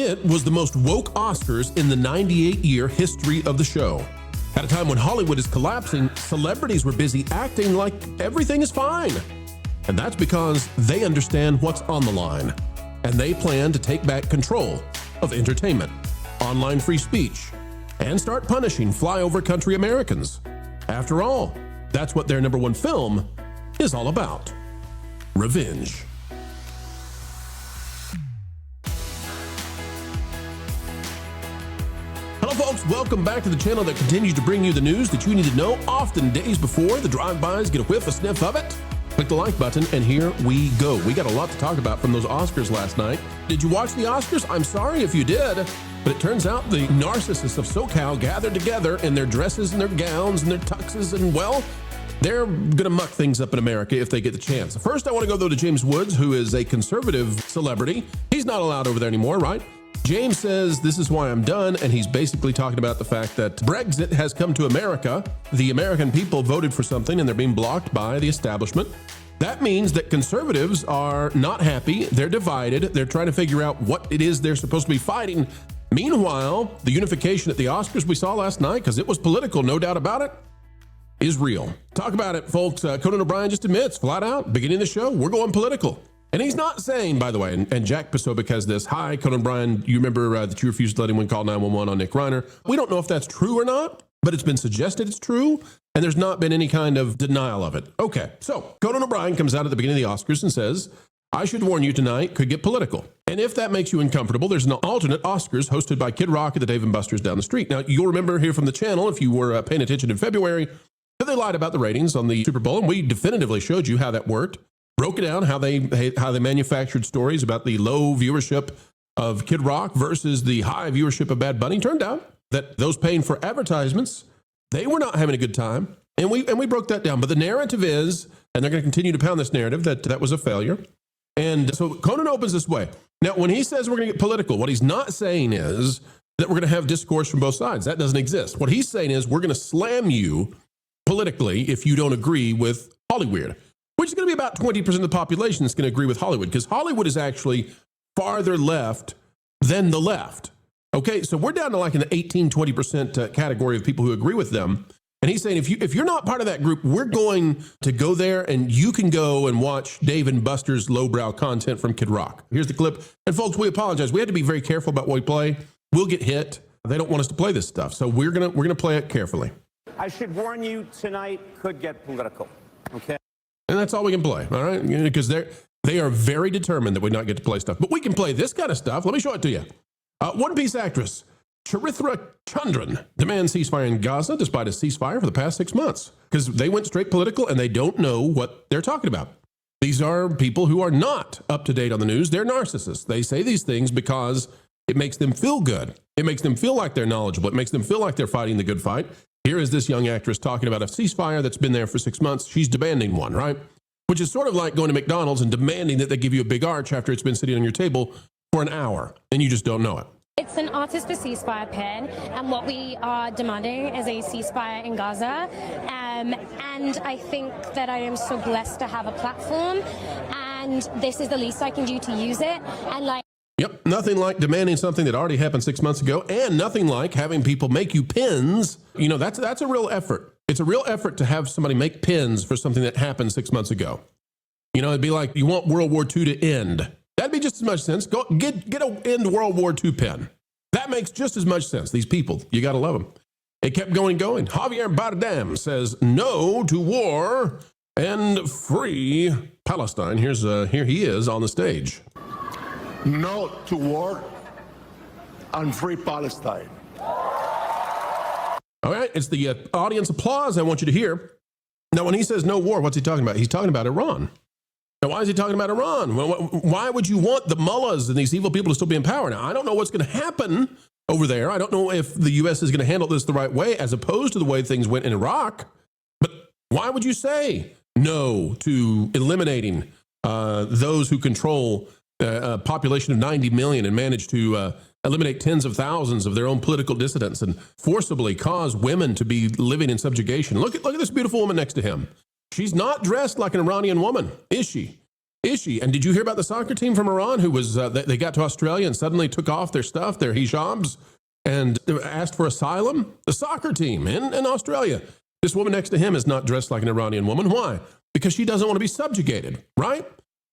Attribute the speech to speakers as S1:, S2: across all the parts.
S1: It was the most woke Oscars in the 98-year history of the show. At a time when Hollywood is collapsing, celebrities were busy acting like everything is fine. And that's because they understand what's on the line. And they plan to take back control of entertainment, online free speech, and start punishing flyover country Americans. After all, that's what their #1 film is all about. Revenge. Hello folks, welcome back to the channel that continues to bring you the news that you need to know often days before the drive-bys. Get a whiff, a sniff of it. Click the like button, and here we go. We got a lot to talk about from those Oscars last night. Did you watch the Oscars? I'm sorry if you did, but it turns out the narcissists of SoCal gathered together in their dresses and their gowns and their tuxes, and well, they're gonna muck things up in America if they get the chance. First, I want to go though to James Woods, who is a conservative celebrity. He's not allowed over there anymore, right? James says, "This is why I'm done," and he's basically talking about the fact that Brexit has come to America. The American people voted for something and they're being blocked by the establishment. That means that conservatives are not happy. They're divided. They're trying to figure out what it is they're supposed to be fighting. Meanwhile, the unification at the Oscars we saw last night, because it was political, no doubt about it, is real. Talk about it, folks. Conan O'Brien just admits flat out, beginning of the show, we're going political. And he's not saying, by the way, and Jack Posobiec has this, "Hi, Conan O'Brien, you remember that you refused to let anyone call 911 on Nick Reiner?" We don't know if that's true or not, but it's been suggested it's true, and there's not been any kind of denial of it. Okay, so Conan O'Brien comes out at the beginning of the Oscars and says, "I should warn you tonight could get political. And if that makes you uncomfortable, there's an alternate Oscars hosted by Kid Rock at the Dave & Buster's down the street." Now, you'll remember here from the channel, if you were paying attention in February, that they lied about the ratings on the Super Bowl, and we definitively showed you how that worked. Broke it down, how they manufactured stories about the low viewership of Kid Rock versus the high viewership of Bad Bunny. Turned out that those paying for advertisements, they were not having a good time, and we broke that down. But the narrative is, and they're going to continue to pound this narrative, that was a failure. And so Conan opens this way. Now, when he says we're going to get political, what he's not saying is that we're going to have discourse from both sides. That doesn't exist. What he's saying is we're going to slam you politically if you don't agree with Hollywood, which is going to be about 20% of the population that's going to agree with Hollywood, because Hollywood is actually farther left than the left. Okay, so we're down to like in the 18-20% category of people who agree with them. And he's saying, if you're not part of that group, we're going to go there and you can go and watch Dave & Buster's lowbrow content from Kid Rock. Here's the clip. And folks, we apologize. We had to be very careful about what we play. We'll get hit. They don't want us to play this stuff. So we're gonna play it carefully.
S2: I should warn you, tonight could get political, okay?
S1: And that's all we can play, all right? Because they are very determined that we not get to play stuff. But we can play this kind of stuff. Let me show it to you. One Piece actress Charithra Chandran demands ceasefire in Gaza despite a ceasefire for the past 6 months, because they went straight political and they don't know what they're talking about. These are people who are not up to date on the news. They're narcissists. They say these things because it makes them feel good. It makes them feel like they're knowledgeable. It makes them feel like they're fighting the good fight. Here is this young actress talking about a ceasefire that's been there for 6 months. She's demanding one, right? Which is sort of like going to McDonald's and demanding that they give you a big arch after it's been sitting on your table for an hour, and you just don't know it.
S3: It's an artist for ceasefire pin, and what we are demanding is a ceasefire in Gaza. And I think that I am so blessed to have a platform, and this is the least I can do to use it. And like,
S1: yep, nothing like demanding something that already happened 6 months ago, and nothing like having people make you pins. You know, that's a real effort. It's a real effort to have somebody make pins for something that happened 6 months ago. You know, it'd be like you want World War II to end. That'd be just as much sense. Go get a end World War II pin. That makes just as much sense. These people, you got to love them. It kept going. Javier Bardem says no to war and free Palestine. Here he is on the stage.
S4: No to war and free Palestine.
S1: All right, it's the audience applause I want you to hear. Now, when he says no war, what's he talking about? He's talking about Iran. Now, why is he talking about Iran? Why would you want the mullahs and these evil people to still be in power? Now, I don't know what's going to happen over there. I don't know if the U.S. is going to handle this the right way as opposed to the way things went in Iraq. But why would you say no to eliminating those who control a population of 90 million and manage to eliminate tens of thousands of their own political dissidents and forcibly cause women to be living in subjugation? Look at this beautiful woman next to him. She's not dressed like an Iranian woman, is she? Is she? And did you hear about the soccer team from Iran who was, they got to Australia and suddenly took off their stuff, their hijabs, and asked for asylum? The soccer team in Australia. This woman next to him is not dressed like an Iranian woman. Why? Because she doesn't want to be subjugated, right?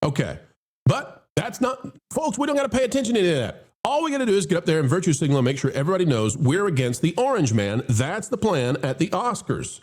S1: Okay. But that's not, folks, we don't got to pay attention to any of that. All we got to do is get up there and virtue signal and make sure everybody knows we're against the orange man. That's the plan at the Oscars.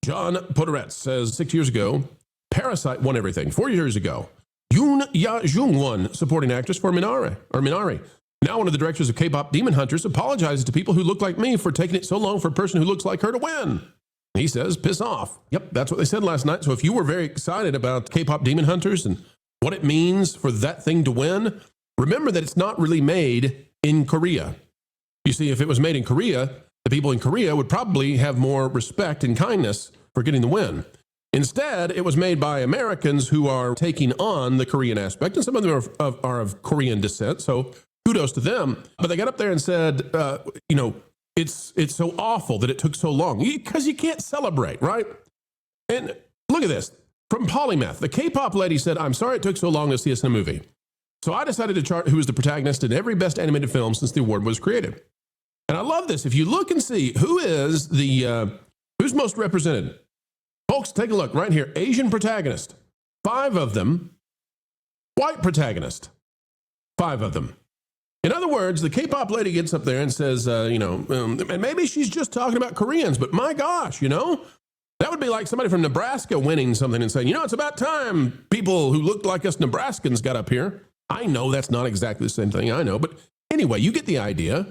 S1: John Poderets says 6 years ago, Parasite won everything. 4 years ago, Yoon Ya-jung won supporting actress for Minari. Now one of the directors of K-pop Demon Hunters apologizes to people who look like me for taking it so long for a person who looks like her to win. He says, piss off. Yep, that's what they said last night. So if you were very excited about K-pop Demon Hunters and what it means for that thing to win, remember that it's not really made in Korea. You see, if it was made in Korea, the people in Korea would probably have more respect and kindness for getting the win. Instead, it was made by Americans who are taking on the Korean aspect, and some of them are of Korean descent, so kudos to them. But they got up there and said, it's so awful that it took so long, because you can't celebrate, right? And look at this. From Polymath, the K-pop lady said, I'm sorry it took so long to see us in a movie. So I decided to chart who was the protagonist in every best animated film since the award was created. And I love this. If you look and see who is who's most represented. Folks, take a look right here. Asian protagonist, 5 of them. White protagonist, 5 of them. In other words, the K-pop lady gets up there and says, and maybe she's just talking about Koreans, but my gosh, that would be like somebody from Nebraska winning something and saying, it's about time people who looked like us Nebraskans got up here. I know that's not exactly the same thing, I know, but anyway, you get the idea.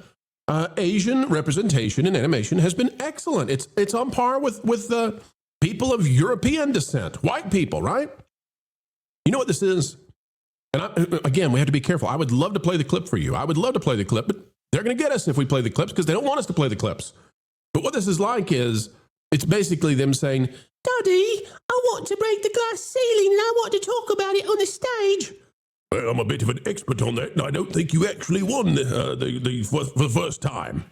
S1: Asian representation in animation has been excellent. It's on par with the people of European descent, white people, right? You know what this is? And again, we have to be careful. I would love to play the clip for you. I would love to play the clip, but they're going to get us if we play the clips because they don't want us to play the clips. But what this is like is, it's basically them saying, Daddy, I want to break the glass ceiling and I want to talk about it on the stage. Well, I'm a bit of an expert on that, and I don't think you actually won for the first time.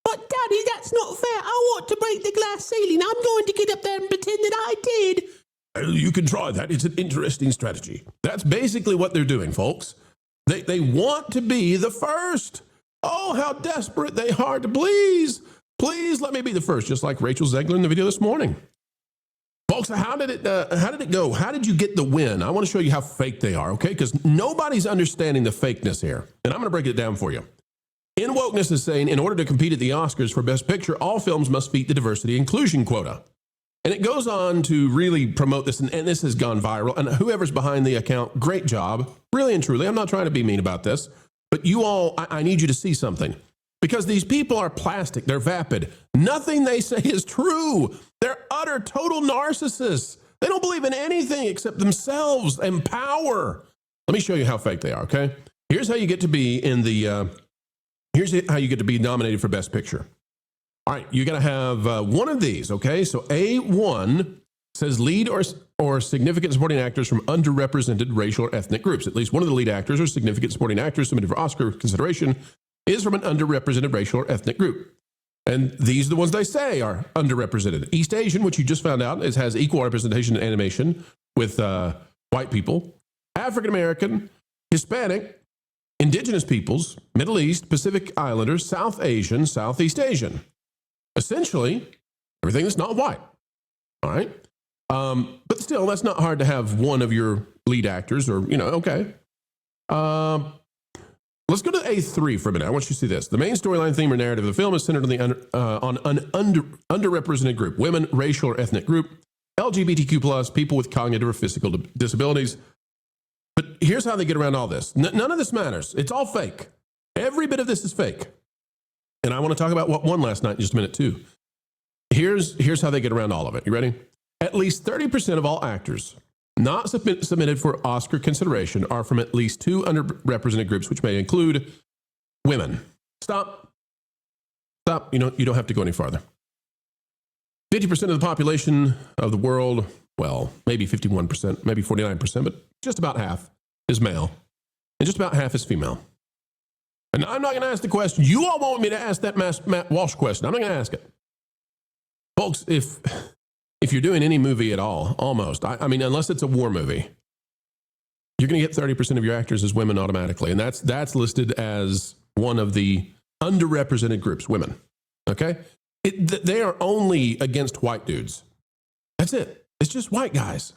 S1: But Daddy, that's not fair. I want to break the glass ceiling. I'm going to get up there and pretend that I did. Well, you can try that. It's an interesting strategy. That's basically what they're doing, folks. They want to be the first. Oh, how desperate they are to please. Please let me be the first, just like Rachel Zegler in the video this morning. Folks, how did it go? How did you get the win? I want to show you how fake they are, okay? Because nobody's understanding the fakeness here. And I'm going to break it down for you. In Wokeness is saying, in order to compete at the Oscars for Best Picture, all films must meet the diversity inclusion quota. And it goes on to really promote this, and this has gone viral. And whoever's behind the account, great job. Really and truly, I'm not trying to be mean about this. But you all, I need you to see something. Because these people are plastic. They're vapid. Nothing they say is true. They're utter, total narcissists. They don't believe in anything except themselves and power. Let me show you how fake they are, okay? Here's how you get to be in the, here's how you get to be nominated for Best Picture. All right, you got to have one of these, okay? So A1 says lead or significant supporting actors from underrepresented racial or ethnic groups. At least one of the lead actors or significant supporting actors submitted for Oscar consideration is from an underrepresented racial or ethnic group. And these are the ones they say are underrepresented. East Asian, which you just found out, has equal representation in animation with white people. African American, Hispanic, Indigenous peoples, Middle East, Pacific Islanders, South Asian, Southeast Asian. Essentially, everything that's not white. All right? But still, that's not hard to have one of your lead actors or, okay. Let's go to A3 for a minute. I want you to see this. The main storyline, theme, or narrative of the film is centered on an underrepresented group, women, racial or ethnic group, LGBTQ+, people with cognitive or physical disabilities. But here's how they get around all this. None of this matters. It's all fake. Every bit of this is fake. And I want to talk about what won last night in just a minute, too. Here's how they get around all of it. You ready? At least 30% of all actors not submitted for Oscar consideration are from at least 2 underrepresented groups, which may include women. Stop. You don't have to go any farther. 50% of the population of the world, well, maybe 51%, maybe 49%, but just about half is male, and just about half is female. And I'm not going to ask the question. You all want me to ask that Matt Walsh question. I'm not going to ask it. Folks, if you're doing any movie at all, almost, I mean, unless it's a war movie, you're going to get 30% of your actors as women automatically. And that's listed as one of the underrepresented groups, women. Okay? They are only against white dudes. That's it. It's just white guys.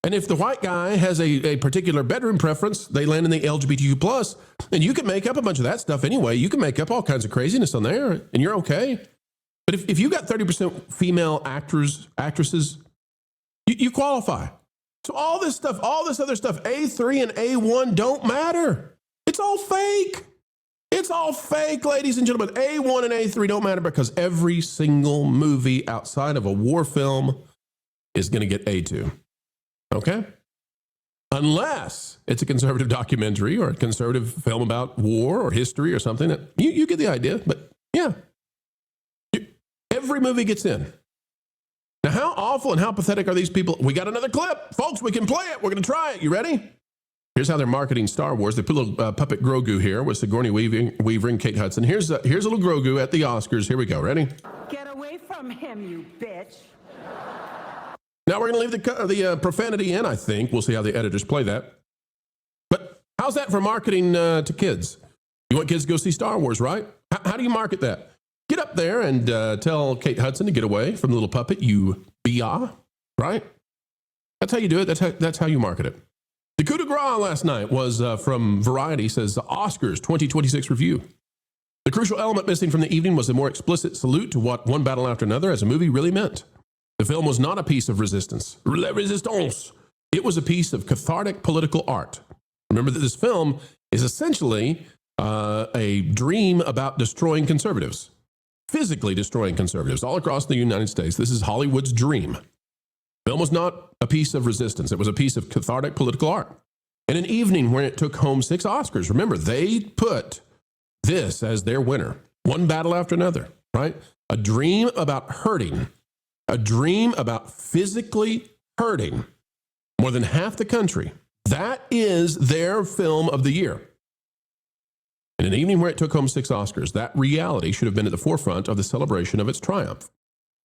S1: And if the white guy has a particular bedroom preference, they land in the LGBTQ plus, and you can make up a bunch of that stuff anyway. You can make up all kinds of craziness on there, and you're okay. But if you got 30% female actresses, you qualify. So all this stuff, all this other stuff, A3 and A1 don't matter. It's all fake. It's all fake, ladies and gentlemen. A1 and A3 don't matter because every single movie outside of a war film is going to get A2. Okay? Unless it's a conservative documentary or a conservative film about war or history or something. That you get the idea. But yeah, every movie gets in. Now, how awful and how pathetic are these people? We got another clip. Folks, we can play it. We're going to try it. You ready? Here's how they're marketing Star Wars. They put a little puppet Grogu here with Sigourney Weaver and Kate Hudson. Here's a little Grogu at the Oscars. Here we go. Ready?
S5: Get away from him, you bitch.
S1: Now we're going to leave the profanity in, I think. We'll see how the editors play that. But how's that for marketing to kids? You want kids to go see Star Wars, right? How do you market that? Get up there and tell Kate Hudson to get away from the little puppet, you bia, right? That's how you do it. That's how you market it. The coup de grace last night was from Variety, says Oscars 2026 review. The crucial element missing from the evening was a more explicit salute to what One Battle After Another as a movie really meant. The film was not a piece of resistance. La resistance. It was a piece of cathartic political art. Remember that this film is essentially a dream about destroying conservatives, physically destroying conservatives all across the United States. This is Hollywood's dream. The film was not a piece of resistance. It was a piece of cathartic political art. In an evening where it took home 6 Oscars, remember, they put this as their winner. One Battle After Another, right? A dream about hurting. A dream about physically hurting more than half the country. That is their film of the year. In an evening where it took home 6 Oscars, that reality should have been at the forefront of the celebration of its triumph.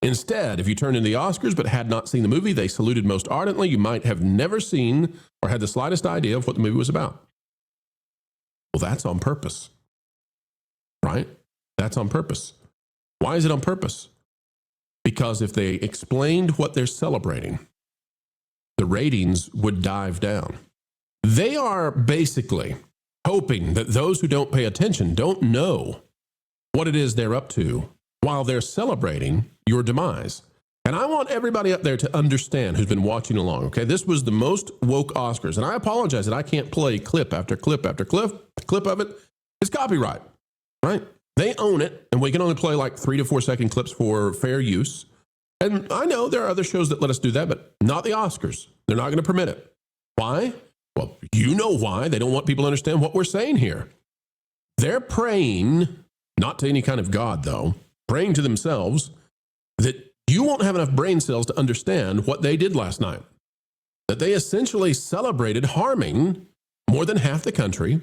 S1: Instead, if you turned in the Oscars but had not seen the movie they saluted most ardently, you might have never seen or had the slightest idea of what the movie was about. Well, that's on purpose, right? That's on purpose. Why is it on purpose? Because if they explained what they're celebrating, the ratings would dive down. They are basically hoping that those who don't pay attention don't know what it is they're up to while they're celebrating your demise. And I want everybody up there to understand who's been watching along, okay? This was the most woke Oscars, and I apologize that I can't play clip after clip after clip of it. It's copyright, right? They own it, and we can only play like 3 to 4 second clips for fair use. And I know there are other shows that let us do that, but not the Oscars. They're not going to permit it. Why? Well, you know why. They don't want people to understand what we're saying here. They're praying, not to any kind of God, though, praying to themselves that you won't have enough brain cells to understand what they did last night. That they essentially celebrated harming more than half the country,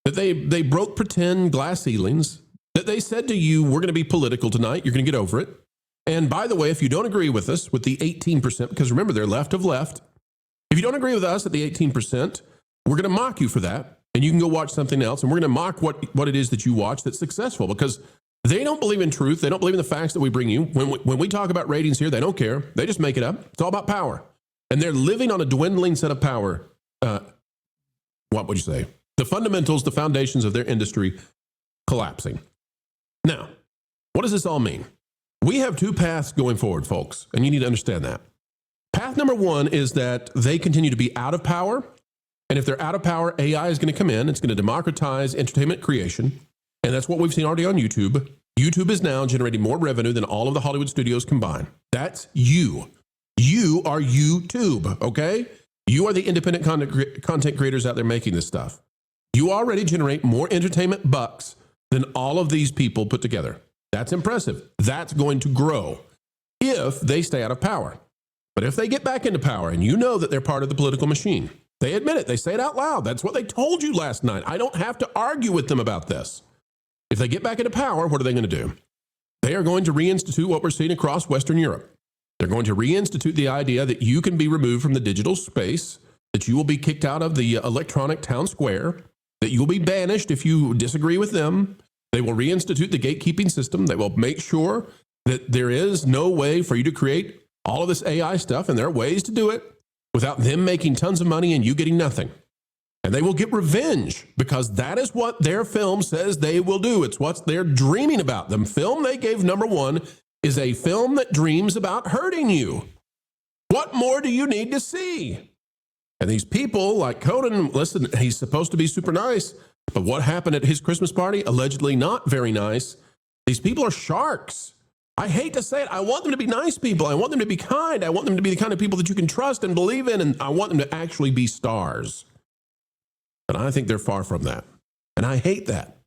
S1: that they broke pretend glass ceilings, that they said to you, we're going to be political tonight, you're going to get over it. And by the way, if you don't agree with us with the 18%, because remember, they're left of left, if you don't agree with us at the 18%, we're going to mock you for that, and you can go watch something else, and we're going to mock what it is that you watch that's successful, because they don't believe in truth. They don't believe in the facts that we bring you. When we talk about ratings here, they don't care. They just make it up. It's all about power. And they're living on a dwindling set of power. What would you say? The fundamentals, the foundations of their industry collapsing. Now, what does this all mean? We have 2 paths going forward, folks, and you need to understand that. Path number 1 is that they continue to be out of power. And if they're out of power, AI is going to come in. It's going to democratize entertainment creation. And that's what we've seen already on YouTube. YouTube is now generating more revenue than all of the Hollywood studios combined. That's you. You are YouTube, okay? You are the independent content creators out there making this stuff. You already generate more entertainment bucks than all of these people put together. That's impressive. That's going to grow if they stay out of power. But if they get back into power, and you know that they're part of the political machine, they admit it. They say it out loud. That's what they told you last night. I don't have to argue with them about this. If they get back into power, what are they going to do? They are going to reinstitute what we're seeing across Western Europe. They're going to reinstitute the idea that you can be removed from the digital space, that you will be kicked out of the electronic town square, that you will be banished if you disagree with them. They will reinstitute the gatekeeping system. They will make sure that there is no way for you to create all of this AI stuff, and there are ways to do it without them making tons of money and you getting nothing. And they will get revenge because that is what their film says they will do. It's what they're dreaming about. The film they gave #1 is a film that dreams about hurting you. What more do you need to see? And these people like Conan, listen, he's supposed to be super nice, but what happened at his Christmas party? Allegedly not very nice. These people are sharks. I hate to say it. I want them to be nice people. I want them to be kind. I want them to be the kind of people that you can trust and believe in, and I want them to actually be stars. And I think they're far from that. And I hate that.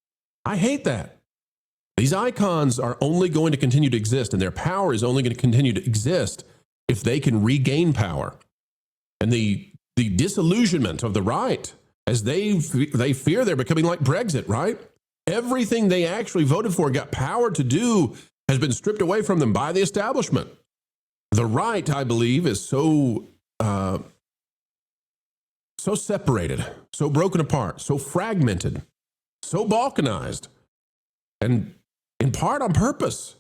S1: I hate that. These icons are only going to continue to exist, and their power is only going to continue to exist if they can regain power. And the disillusionment of the right, as they fear they're becoming like Brexit, right? Everything they actually voted for, got power to do, has been stripped away from them by the establishment. The right, I believe, is so separated, so broken apart, so fragmented, so balkanized, and in part on purpose.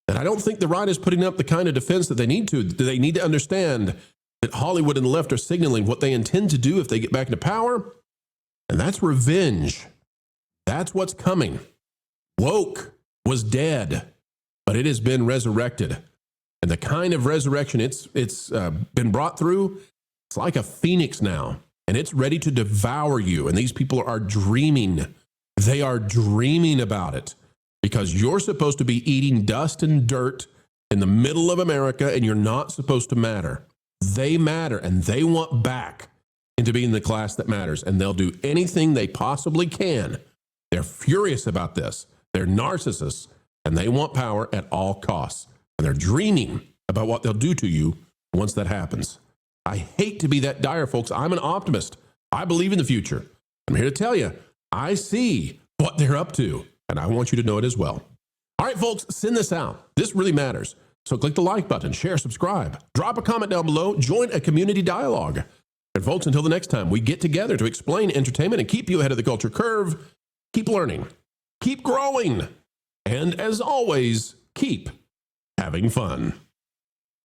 S1: And I don't think the right is putting up the kind of defense that they need to. They need to understand that Hollywood and the left are signaling what they intend to do if they get back into power, and that's revenge. That's what's coming. Woke was dead, but it has been resurrected. And the kind of resurrection it's been brought through, it's like a phoenix now, and it's ready to devour you. And these people are dreaming. They are dreaming about it because you're supposed to be eating dust and dirt in the middle of America, and you're not supposed to matter. They matter, and they want back into being the class that matters, and they'll do anything they possibly can. They're furious about this. They're narcissists, and they want power at all costs. And they're dreaming about what they'll do to you once that happens. I hate to be that dire, folks. I'm an optimist. I believe in the future. I'm here to tell you, I see what they're up to, and I want you to know it as well. All right, folks, send this out. This really matters. So click the like button, share, subscribe, drop a comment down below, join a community dialogue. And folks, until the next time we get together to explain entertainment and keep you ahead of the culture curve, keep learning, keep growing, and as always, keep having fun.